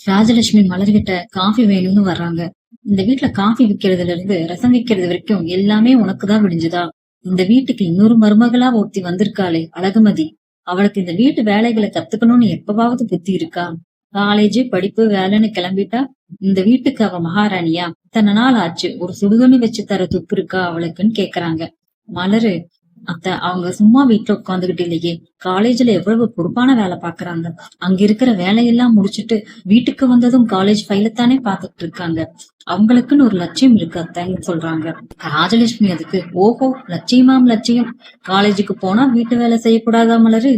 Rajalakshmi மலர்கிட்ட coffee வேணும்னு வர்றாங்க. இந்த வீட்டுல காஃபி விக்கிறதுல இருந்து ரசம் வைக்கிறது வரைக்கும் எல்லாமே உனக்குதான் விடிஞ்சுதா? இந்த வீட்டுக்கு இன்னொரு மருமகளா ஒருத்தி வந்திருக்காளே அழகுமதி, அவளுக்கு இந்த வீட்டு வேலைகளை கத்துக்கணும்னு எப்பவாவது புத்தி இருக்கா? காலேஜ் படிப்பு வேலைன்னு கிளம்பிட்டா இந்த வீட்டுக்கு அவ மகாராணியா? இத்தனை நாள் ஆச்சு, ஒரு சுடுதண்ணி வச்சு தர துப்பு இருக்கா அவளுக்குன்னு கேக்குறாங்க. மலரு, அவங்க சும்மா வீட்டுல உட்காந்துகிட்டு இல்லையே, காலேஜ்ல எவ்வளவு பொறுப்பான வேலை பாக்குறாங்க. அங்க இருக்கிற வேலையெல்லாம் முடிச்சுட்டு வீட்டுக்கு வந்ததும் காலேஜ் ஃபைலத்தானே பாத்துட்டு இருக்காங்க. அவங்களுக்குன்னு ஒரு லட்சியம் இருக்கு அத்தைன்னு சொல்றாங்க. ராஜலட்சுமி அதுக்கு ஓஹோ லட்சியமாம் லட்சியம், காலேஜுக்கு போனா வீட்டு வேலை செய்யக்கூடாதா மலரு?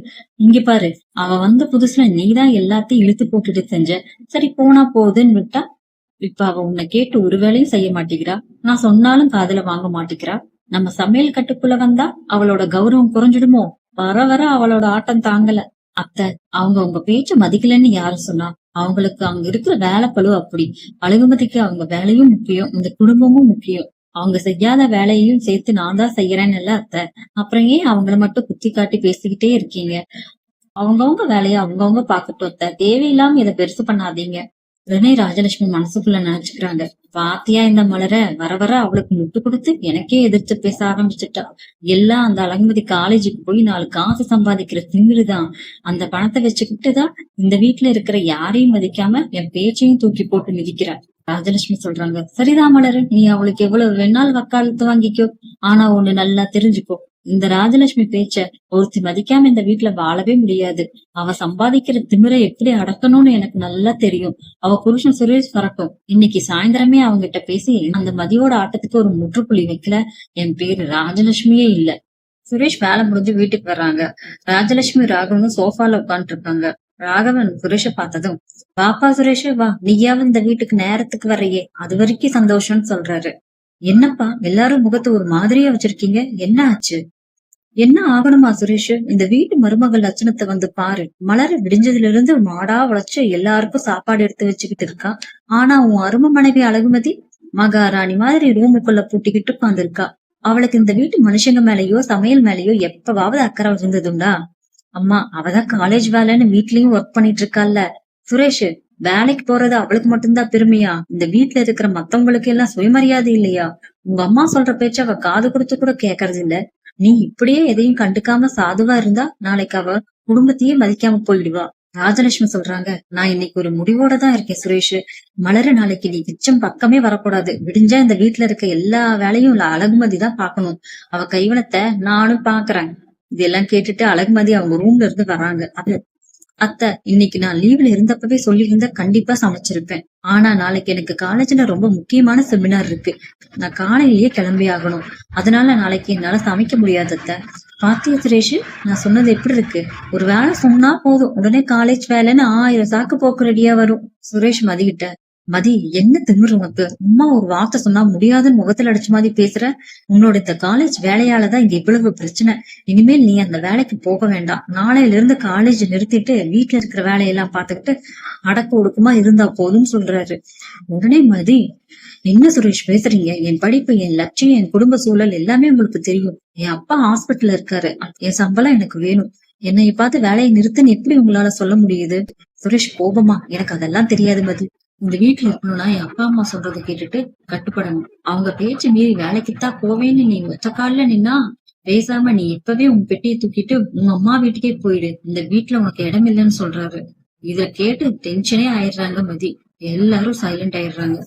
இங்க பாரு, அவ வந்த புதுசுல நீதான் எல்லாத்தையும் இழுத்து போட்டுட்டு செஞ்ச, சரி போனா போகுதுன்னு விட்டா இப்ப அவ உன்னை கேட்டு ஒரு வேலையும் செய்ய மாட்டேங்கிறா, நான் சொன்னாலும் காதுல வாங்க மாட்டேங்கிறா. நம்ம சமையல் கட்டுக்குள்ள வந்தா அவளோட கௌரவம் குறைஞ்சிடுமோ? வர வர அவளோட ஆட்டம் தாங்கல. அத்தை, அவங்க உங்க பேச்ச மதிக்கலன்னு யாரு சொன்னா? அவங்களுக்கு அங்க இருக்கிற வேலை பழு அப்படி. அழகுமதிக்கு அவங்க வேலையும் முக்கியம், இந்த குடும்பமும் முக்கியம். அவங்க செய்யாத வேலையையும் சேர்த்து நான் தான் செய்யறேன்னு அத்தை. அப்புறம் ஏன் அவங்கள மட்டும் குத்தி காட்டி பேசிக்கிட்டே இருக்கீங்க? அவங்கவுங்க வேலையை அவங்கவுங்க பாக்கட்டும் அத்தை, தேவையில்லாம இதை பெருசு பண்ணாதீங்க. உடனே ராஜலட்சுமி மனசுக்குள்ள நினைச்சுக்கிறாங்க, பாத்தியா இந்த மலர, வர வர அவளுக்கு முட்டு கொடுத்து எனக்கே எதிர்த்து பேச ஆரம்பிச்சுட்டா. எல்லாம் அந்த அழகுமதி காலேஜுக்கு போய் 4 காசு சம்பாதிக்கிற திமிருதான். அந்த பணத்தை வச்சுக்கிட்டுதான் இந்த வீட்டுல இருக்கிற யாரையும் மதிக்காம என் பேச்சையும் தூக்கி போட்டு மிதிக்கிறா. ராஜலட்சுமி சொல்றாங்க, சரிதான் மலரு, நீ அவளுக்கு எவ்வளவு வேணாலும் வக்காலத்து வாங்கிக்கோ. ஆனா ஒண்ணு நல்லா தெரிஞ்சுக்கோ, இந்த ராஜலட்சுமி பேச்ச ஒருத்தி மதிக்காம இந்த வீட்டுல வாழவே முடியாது. அவ சம்பாதிக்கிற திமிரை எப்படி அடக்கணும்னு எனக்கு நல்லா தெரியும். அவ புருஷன் சுரேஷ் வரட்டும், இன்னைக்கு சாயந்தரமே அவங்கிட்ட பேசி அந்த மதியோட ஆட்டத்துக்கு ஒரு முற்றுப்புள்ளி வைக்கல, என் பேரு ராஜலட்சுமியே இல்ல. சுரேஷ் வேலை முடிஞ்சு வீட்டுக்கு வர்றாங்க. ராஜலட்சுமி ராகவனும் சோஃபால உட்காந்துட்டு இருக்காங்க. ராகவன் சுரேஷ பார்த்ததும், வாப்பா சுரேஷ் வா, நீயாவது இந்த வீட்டுக்கு நேரத்துக்கு வர்றையே, அது வரைக்கும் சந்தோஷம்னு சொல்றாரு. என்னப்பா எல்லாரும் முகத்தை ஒரு மாதிரியா வச்சிருக்கீங்க, என்ன ஆச்சு? என்ன ஆகணுமா சுரேஷ், இந்த வீட்டு மருமகள் லட்சணத்தை வந்து பாரு. மலர விடிஞ்சதுல இருந்து மாடா உழைச்சு எல்லாருக்கும் சாப்பாடு எடுத்து வச்சுக்கிட்டு இருக்கா. ஆனா உன் அருமை மனைவி அழகுமதி மகாராணி மாதிரி ரூமுக்குள்ள பூட்டிக்கிட்டு உட்கார்ந்துருக்கா. அவளுக்கு இந்த வீட்டு மனுஷங்க மேலயோ சமையல் மேலயோ எப்பவாவது அக்கறை இருந்ததுண்டா? அம்மா, அவதான் காலேஜ் வேலைன்னு வீட்லயும் ஒர்க் பண்ணிட்டு இருக்கால. சுரேஷ், வேலைக்கு போறது அவளுக்கு மட்டும்தான் பெருமையா? இந்த வீட்டுல இருக்கிற மத்தவங்களுக்கு எல்லாம் சுயமரியாதை இல்லையா? உங்க அம்மா சொல்ற பேச்ச அவ காது கொடுத்து கூட கேக்குறது இல்ல. நீ இப்படியே எதையும் கண்டுக்காம சாதுவா இருந்தா நாளைக்கு அவ குடும்பத்தையே மதிக்காம போயிடுவா. ராஜலட்சுமி சொல்றாங்க, நான் இன்னைக்கு ஒரு முடிவோட தான் இருக்கேன் சுரேஷ். மலர நாளைக்கு நீ கிச்சன் பக்கமே வரக்கூடாது. விடிஞ்சா இந்த வீட்டுல இருக்க எல்லா வேலையும் அழகுமதி தான் பாக்கணும். அவ கைவனத்தை நானும் பாக்குறேன். இதெல்லாம் கேட்டுட்டு அழகுமதி அவங்க ரூம்ல இருந்து வராங்க. அத்தை, இன்னைக்கு நான் லீவ்ல இருந்தப்பவே சொல்லியிருந்தா கண்டிப்பா சமைச்சிருப்பேன். ஆனா நாளைக்கு எனக்கு காலேஜ்ல ரொம்ப முக்கியமான செமினார் இருக்கு. நான் காலையிலேயே கிளம்பி ஆகணும். அதனால நாளைக்கு என்னால சமைக்க முடியாது அத்தை. பாத்தியா சுரேஷ், நான் சொன்னது எப்படி இருக்கு? ஒரு வேலை சொன்னா போதும், உடனே காலேஜ் வேலைன்னு 1000 சாக்கு போக்கு ரெடியா வரும். சுரேஷ் மதிக்கிட்ட, மதி என்ன திமிரு உனக்கு? அம்மா ஒரு வார்த்தை சொன்னா முடியாதுன்னு முகத்துல அடிச்ச மாதிரி பேசுற. உன்னோட இந்த காலேஜ் வேலையாலதான் இங்க இவ்வளவு பிரச்சனை. இனிமேல் நீ அந்த வேலைக்கு போக வேண்டாம். நாளையில இருந்து காலேஜ் நிறுத்திட்டு வீட்டுல இருக்கிற வேலையெல்லாம் பாத்துக்கிட்டு அடக்க ஒடுக்குமா இருந்தா போதும்னு சொல்றாரு. உடனே மதி, என்ன சுரேஷ் பேசுறீங்க? என் படிப்பு, என் லட்சியம், என் குடும்ப சூழல் எல்லாமே உங்களுக்கு தெரியும். என் அப்பா ஹாஸ்பிட்டல்ல இருக்காரு. என் சம்பளம் எனக்கு வேணும். என்னைய பார்த்து வேலையை நிறுத்துன்னு எப்படி உங்களால சொல்ல முடியுது? சுரேஷ் கோபமா, எனக்கு அதெல்லாம் தெரியாது மதி. இந்த வீட்டுல இருக்கணும்னா என் அப்பா அம்மா சொல்றதை கேட்டுட்டு கட்டுப்படணும். அவங்க பேச்சு மீறி வேலைக்குத்தான் போவேன்னு நீ ஒத்த கால்ல நின்னா பேசாம நீ இப்பவே உன் பெட்டியை தூக்கிட்டு உங்க அம்மா வீட்டுக்கே போயிடு. இந்த வீட்டுல உனக்கு இடம் இல்லைன்னு சொல்றாரு. இத கேட்டு டென்ஷனே ஆயிடுறாங்க மதி. எல்லாரும் சைலண்ட் ஆயிடுறாங்க.